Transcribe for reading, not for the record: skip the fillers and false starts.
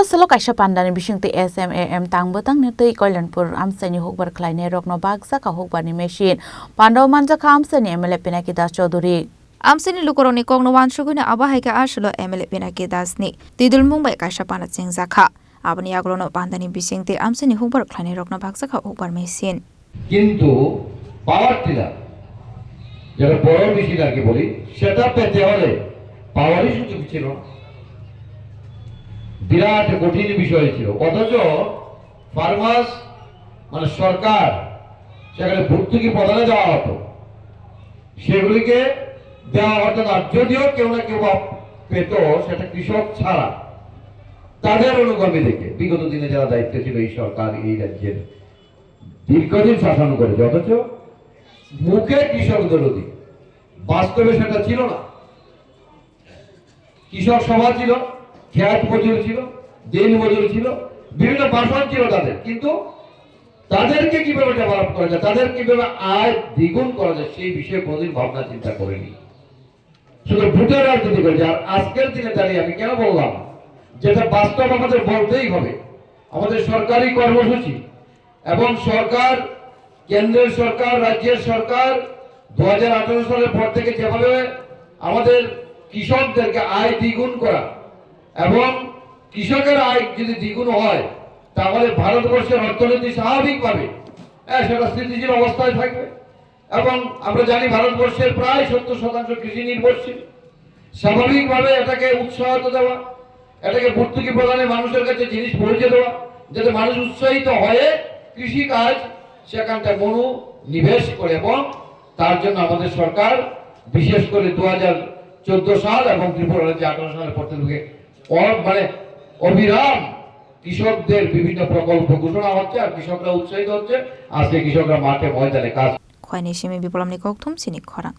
Selo kaisa pandani bisingti SMAM tangbotang nitui Kailanpur amsani hokbar khlaine rokno bagsa ka hokbarni machine Pandaw manjaka amsani MLA Pinaki Das Chaudhary Amsini lukoroni kongno wansuguna abahaika ashlo MLA Pinaki Dasni Tidul Mumbai kaisa panat singzakha abani aglono pandani bisingti amsani hokbar khlaine rokno bagsa ka hokbar machine কিন্তু power tiller যেটা বড় machine আর কি বলি সেটা পেতে হলে পাওয়ারই সুযোগ ছিল না বিরাট কঠিন বিষয় ছিল অথচ ফার্মার্স মানে সরকার সেখানে ভর্তুকি প্রদানে দেওয়া হতো সেগুলিকে দেওয়া হতো না যদিও কেউ না কেউ পেত সেটা কৃষক ছাড়া তাদের অনুগামী দেখে বিগত দিনে যারা দায়িত্ব ছিল এই সরকার এই রাজ্যের দীর্ঘদিন শাসন করেছে অথচ মুখে কৃষক বিরোধী বাস্তবে সেটা ছিল না কৃষক সভা ছিল খেত মজুর ছিল দিন মজুর ছিল বিভিন্ন ভাষণ ছিল তাদের কিন্তু তাদেরকে কিভাবে ডেভেলপ করা যায় তাদের কিভাবে আয় দ্বিগুণ করা যায় সেই বিষয়ে কোনোদিন ভাবনা চিন্তা করেনি শুধু ভোটের রাজনীতি করেছে আর আজকের দিনে দাঁড়িয়ে আমি কেন বললাম যেটা বাস্তব আমাদের বলতেই হবে আমাদের সরকারি কর্মসূচি এবং সরকার কেন্দ্রের সরকার রাজ্যের সরকার 2018 সালের পর থেকে যেভাবে আমাদের কৃষকদেরকে আয় দ্বিগুণ করা এবং কৃষকের আয় যদি দ্বিগুণ হয় তাহলে ভারতবর্ষের অর্থনীতি স্বাভাবিকভাবে সেটা স্থিতিশীল অবস্থায় থাকবে এবং আমরা জানি ভারতবর্ষের প্রায় 70% কৃষি নির্ভরশীল স্বাভাবিকভাবে এটাকে উৎসাহ দেওয়া এটাকে ভর্তুকি প্রদানে মানুষের কাছে জিনিস পৌঁছে দেওয়া যাতে মানুষ উৎসাহিত হয়ে কৃষি কাজ সেখানটা মনোনিবেশ করে এবং তার জন্য আমাদের সরকার বিশেষ করে 2014 সাল এবং ত্রিপুরা রাজ্যে 18 সালের পর থেকে মানে অবিরাম কৃষকদের বিভিন্ন প্রকল্প ঘোষণা হচ্ছে আর কৃষকরা উৎসাহিত হচ্ছে আজকে কৃষকরা মাঠে ময়দানে কাজ খয়নি সিমি বিপ্লবনি kokthum sinik khorang